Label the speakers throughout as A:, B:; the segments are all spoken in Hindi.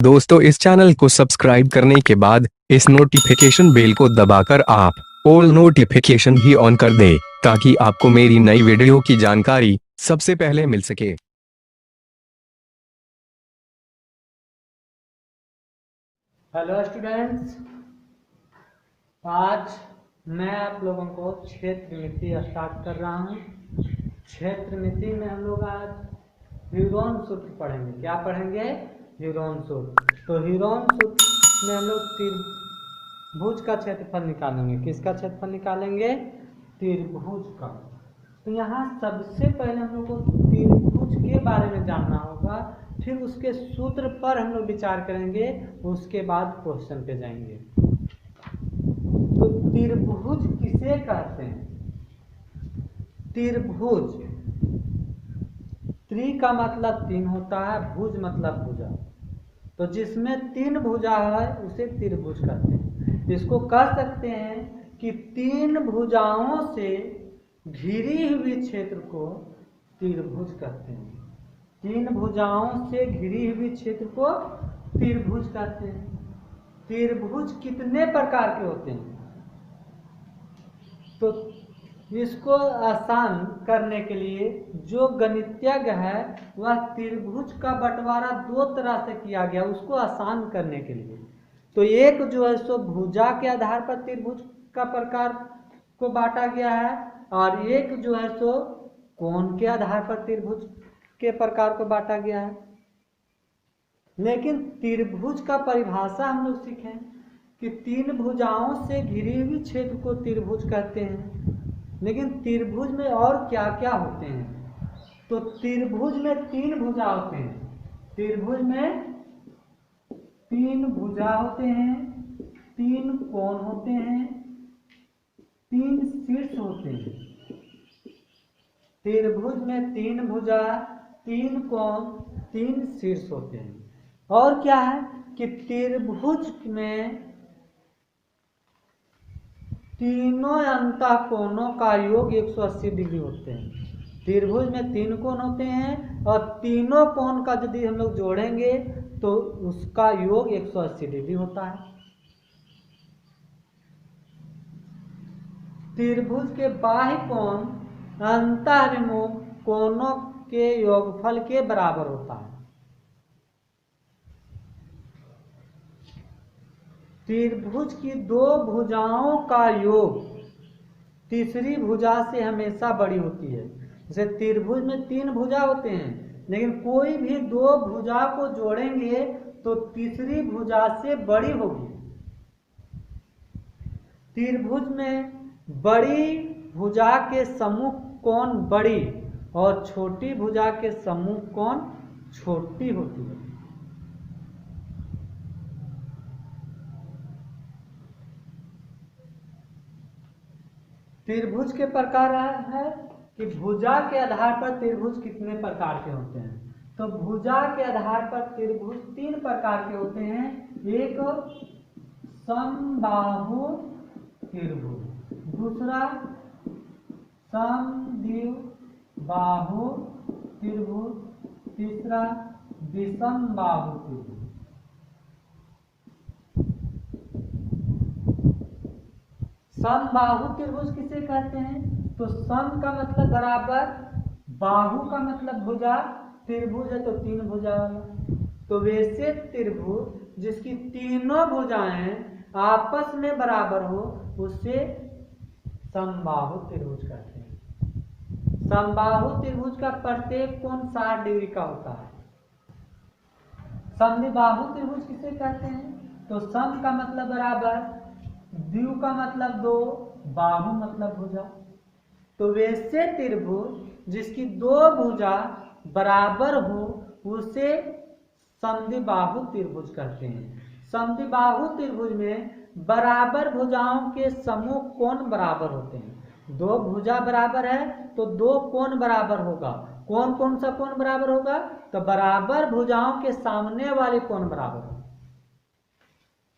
A: दोस्तों, इस चैनल को सब्सक्राइब करने के बाद इस नोटिफिकेशन बेल को दबाकर आप ऑल नोटिफिकेशन भी ऑन कर दें ताकि आपको मेरी नई वीडियो की जानकारी सबसे पहले मिल सके।
B: हेलो स्टूडेंट्स, आज मैं आप लोगों को क्षेत्र मिति स्टार्ट कर रहा हूँ। क्षेत्र मिति में हम लोग आज ह्यूरोन सूत्र पढ़ेंगे। क्या पढ़ेंगे? ह्यूरोन सूत्र। तो ह्यूरोन सूत्र में हम लोग त्रिभुज का क्षेत्रफल निकालेंगे। किसका क्षेत्रफल निकालेंगे? त्रिभुज का। तो यहाँ सबसे पहले हम लोग को त्रिभुज के बारे में जानना होगा, फिर उसके सूत्र पर हम लोग विचार करेंगे, उसके बाद क्वेश्चन पे जाएंगे। तो त्रिभुज किसे कहते हैं? त्रिभुज, त्रि का मतलब तीन होता है, भुज मतलब भुजा। तो जिसमें तीन भुजा है उसे त्रिभुज कहते हैं। इसको कह सकते हैं कि तीन भुजाओं से घिरी हुई क्षेत्र को त्रिभुज कहते हैं। तीन भुजाओं से घिरी हुई क्षेत्र को त्रिभुज कहते हैं। त्रिभुज कितने प्रकार के होते हैं? तो इसको आसान करने के लिए जो गणितज्ञ है वह त्रिभुज का बंटवारा दो तरह से किया गया, उसको आसान करने के लिए। तो एक जो है सो भुजा के आधार पर त्रिभुज का प्रकार को बांटा गया है, और एक जो है सो कोण के आधार पर त्रिभुज के प्रकार को बांटा गया है। लेकिन त्रिभुज का परिभाषा हम लोग सीखें कि तीन भुजाओं से घिरी हुई क्षेत्र को त्रिभुज कहते हैं। लेकिन त्रिभुज में और क्या क्या होते हैं? तो त्रिभुज में तीन भुजा होते हैं। त्रिभुज में तीन भुजा होते हैं, तीन कोण होते हैं, तीन शीर्ष होते हैं। त्रिभुज में तीन भुजा, तीन कोण, तीन शीर्ष होते हैं। और क्या है कि त्रिभुज में तीनों अंतःकोणों का योग 180 डिग्री होते हैं। त्रिभुज में तीन कोण होते हैं और तीनों कोण का यदि हम लोग जोड़ेंगे तो उसका योग 180 डिग्री होता है। त्रिभुज के बाह्य कोण अंतःविमुख कोणों के योगफल के बराबर होता है। त्रिभुज की दो भुजाओं का योग तीसरी भुजा से हमेशा बड़ी होती है। जैसे त्रिभुज में तीन भुजा होते हैं, लेकिन कोई भी दो भुजा को जोड़ेंगे तो तीसरी भुजा से बड़ी होगी। त्रिभुज में बड़ी भुजा के सम्मुख कोण बड़ी और छोटी भुजा के सम्मुख कोण छोटी होती है। त्रिभुज के प्रकार है कि भुजा के आधार पर त्रिभुज कितने प्रकार के होते हैं? तो भुजा के आधार पर त्रिभुज तीन प्रकार के होते हैं। एक समबाहु त्रिभुज, दूसरा समद्विबाहु त्रिभुज, तीसरा विषमबाहु त्रिभुज। समबाहु त्रिभुज किसे कहते हैं? तो सम का मतलब बराबर, बाहु का मतलब भुजा, त्रिभुज है तो तीन भुजा वाला। तो वैसे त्रिभुज जिसकी तीनों भुजाएं आपस में बराबर हो उसे समबाहु त्रिभुज कहते हैं। समबाहु त्रिभुज का प्रत्येक कोण 60 डिग्री का होता है। समद्विबाहु त्रिभुज किसे कहते हैं? तो सम का मतलब बराबर, द्वि का मतलब दो, बाहु मतलब भुजा। तो वैसे त्रिभुज जिसकी दो भुजा बराबर हो उसे समद्विबाहु त्रिभुज कहते हैं। समद्विबाहु त्रिभुज में बराबर भुजाओं के समूह कोण बराबर होते हैं। दो भुजा बराबर है तो दो कोण बराबर होगा। कौन कौन सा कोण बराबर होगा? तो बराबर भुजाओं के सामने वाले कोण बराबर होगा।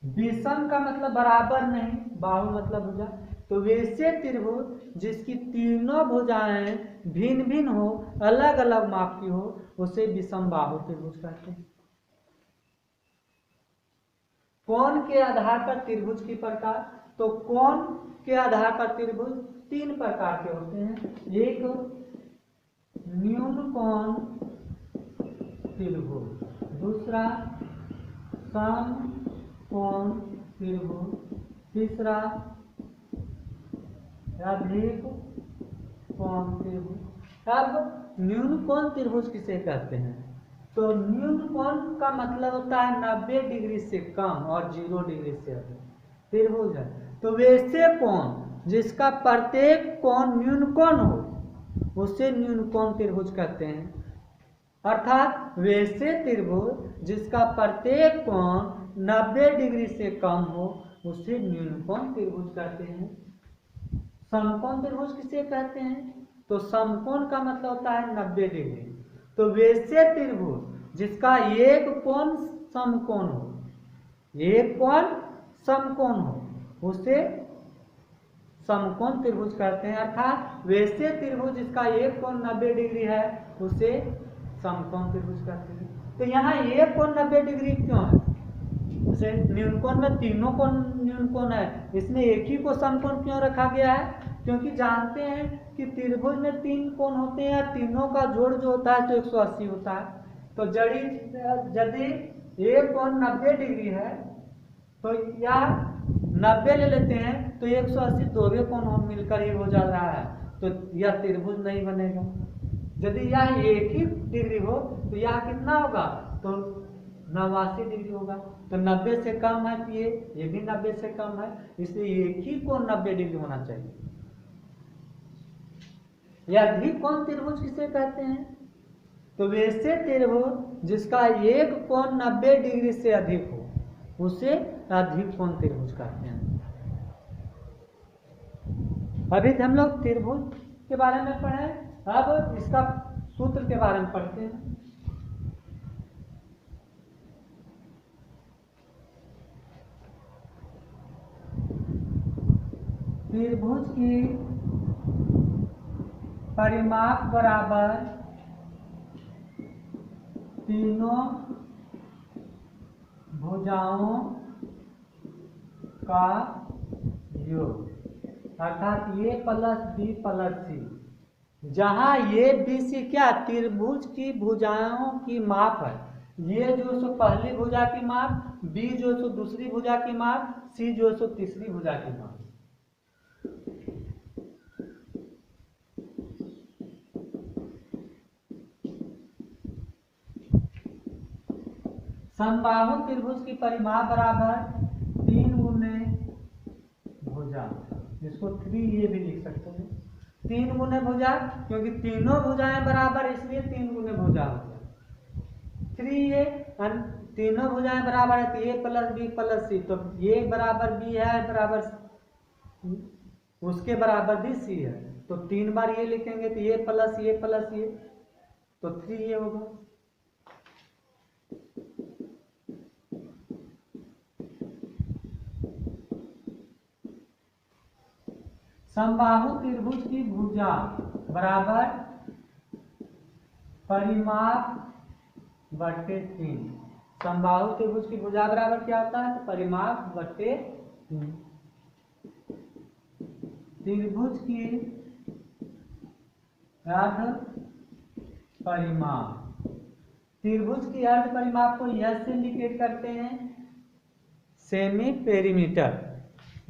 B: विषम का मतलब बराबर नहीं, बाहु मतलब भुजा। तो वैसे त्रिभुज जिसकी तीनों भुजाएं भिन्न भिन्न हो, अलग अलग माप की हो, उसे विषम बाहु त्रिभुज कहते हैं। कोण के आधार पर त्रिभुज की प्रकार, तो कोण के आधार पर त्रिभुज 3 प्रकार के होते हैं। एक न्यून कोण त्रिभुज, दूसरा सम कोण त्रिभुज, तीसरा अधिक कोण त्रिभुज। अब न्यून कोण त्रिभुज किसे कहते हैं, तो न्यून कोण का मतलब होता है 90 डिग्री से कम और 0 डिग्री से अधिक त्रिभुज है। तो वैसे कोण जिसका प्रत्येक कोण न्यून कोण हो उसे न्यून कोण त्रिभुज कहते हैं, अर्थात वैसे त्रिभुज जिसका प्रत्येक कोण 90 डिग्री से कम हो उसे न्यून कोण त्रिभुज कहते हैं। समकोण त्रिभुज किसे कहते हैं, तो समकोण का मतलब होता है 90 डिग्री। तो वैसे त्रिभुज जिसका एक कोण समकोण हो, एक कोण समकोण हो उसे समकोण त्रिभुज कहते हैं, अर्थात वैसे त्रिभुज जिसका एक कोण 90 डिग्री है उसे समकोण त्रिभुज कहते हैं। तो यहाँ एक कोण 90 डिग्री क्यों है, जैसे न्यून कोण में तीनों कोण न्यून कोण है, इसमें एक ही को समकोण क्यों रखा गया है, क्योंकि जानते हैं कि त्रिभुज में 3 कोण होते हैं, तीनों का जोड़ जो होता है तो 180 होता है। तो यदि एक कोण 90 डिग्री है तो या 90 ले लेते हैं तो 180 दोगे कोण मिलकर ही हो जा रहा है, तो यह त्रिभुज नहीं बनेगा। यदि यह एक ही डिग्री हो तो यह कितना होगा, तो 89 डिग्री होगा। तो 90 से कम है तो ये भी 90 से कम है, इसलिए एक ही कोण 90 डिग्री होना चाहिए। यह अधिक कोण त्रिभुज किसे कहते हैं, तो वैसे त्रिभुज जिसका एक कोण 90 डिग्री से अधिक हो उसे अधिक कोण त्रिभुज कहते हैं। अभी हम लोग त्रिभुज के बारे में पढ़े, अब इसका सूत्र के बारे में पढ़ते हैं। त्रिभुज की परिमाप बराबर तीनों भुजाओं का योग, अर्थात ये प्लस बी प्लस सी, जहां ये बी सी क्या त्रिभुज की भुजाओं की माप है। ये जो सो पहली भुजा की माप, बी जो सो दूसरी भुजा की माप, सी जो सो तीसरी भुजा की माप। समबाहु त्रिभुज की परिमाप बराबर 3 गुने भुजा, जिसको 3 ये भी लिख सकते हैं, 3 गुने भुजा, क्योंकि तीनों भुजाएं बराबर इसलिए 3 गुने भुजा हो गया। 3 ये तीनों भुजाएं बराबर है तो ए प्लस बी प्लस सी, तो ये बराबर बी है बराबर उसके बराबर भी सी है, तो 3 बार ये लिखेंगे तो ये प्लस ये, तो 3 ये होगा। समबाहु त्रिभुज की भुजा बराबर परिमाप बटे 3। समबाहु त्रिभुज की भुजा बराबर क्या होता है, तो परिमाप बटे 3। त्रिभुज की अर्ध परिमाप, त्रिभुज की अर्ध परिमाप को यह से इंडिकेट करते हैं सेमी पेरीमीटर,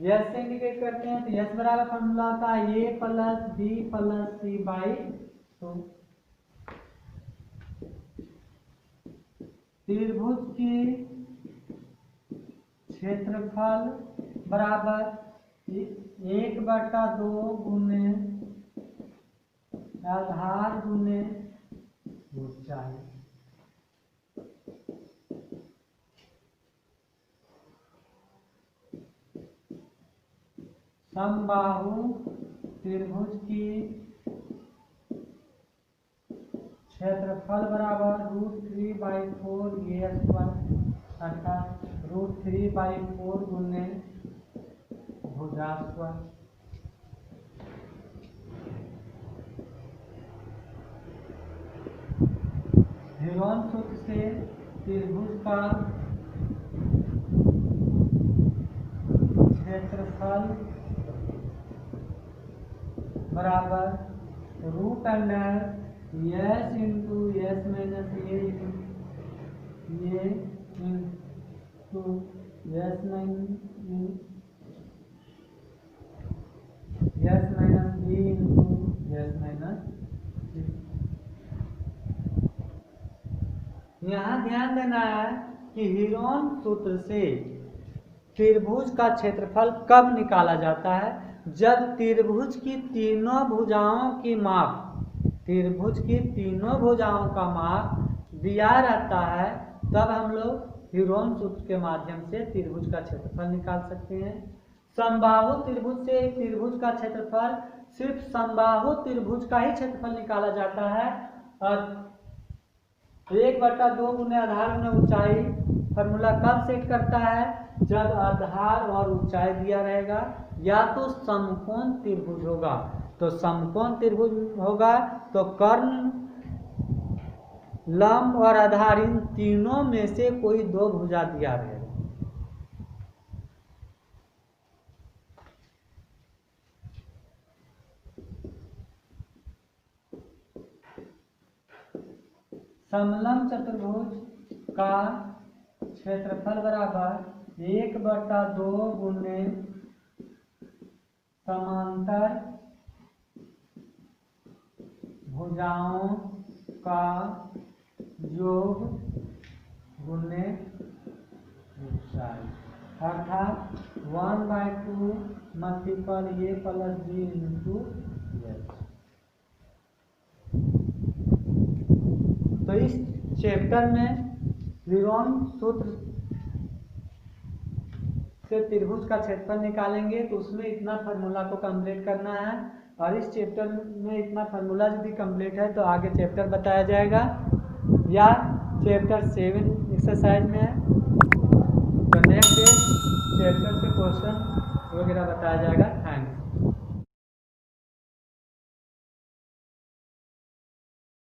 B: यस से इंडिकेट करते हैं। तो यस बराबर फॉर्मूला होता है A plus B plus C by 2। त्रिभुज की क्षेत्रफल बराबर 1/2 गुने आधार गुने ऊंचाई। समबाहु त्रिभुज की क्षेत्रफल बराबर √3/4 ए स्क्वायर, अर्थात √3/4 गुने भुजा स्क्वायर। हेरोन सूत्र से त्रिभुज का बराबर root under S into S minus A into S minus B into S minus B. यहाँ ध्यान देना है कि हीरोन सूत्र से त्रिभुज का क्षेत्रफल कब निकाला जाता है, जब त्रिभुज की तीनों भुजाओं की माप, त्रिभुज की तीनों भुजाओं का माप दिया रहता है, तब हम लोग हीरोन सूत्र के माध्यम से त्रिभुज का क्षेत्रफल निकाल सकते हैं। समबाहु त्रिभुज से एक त्रिभुज का क्षेत्रफल सिर्फ समबाहु त्रिभुज का ही क्षेत्रफल निकाला जाता है और 1/2 गुने आधार गुने ऊंचाई फॉर्मूला कब सेट करता है, जब आधार और ऊंचाई दिया रहेगा या तो समकोण त्रिभुज होगा, तो समकोण त्रिभुज होगा तो कर्ण, लंब और आधार इन तीनों में से कोई दो भुजा दिया रहेगा। समलंब चतुर्भुज का क्षेत्रफल बराबर 1/2 गुने समांतर भुजाओं का योग गुने ऊंचाई, अर्थात 1/2 मल्टीपल ए प्लस बी इंटू एच। तो इस चैप्टर में हीरोन सूत्र से त्रिभुज का क्षेत्रफल निकालेंगे, तो उसमें इतना फार्मूला को कंप्लीट करना है और इस चैप्टर में इतना फार्मूला यदि कंप्लीट है तो आगे चैप्टर बताया जाएगा या चैप्टर 7 एक्सरसाइज में है तो नेक्स्ट चैप्टर से क्वेश्चन वगैरह बताया जाएगा। थैंक्स।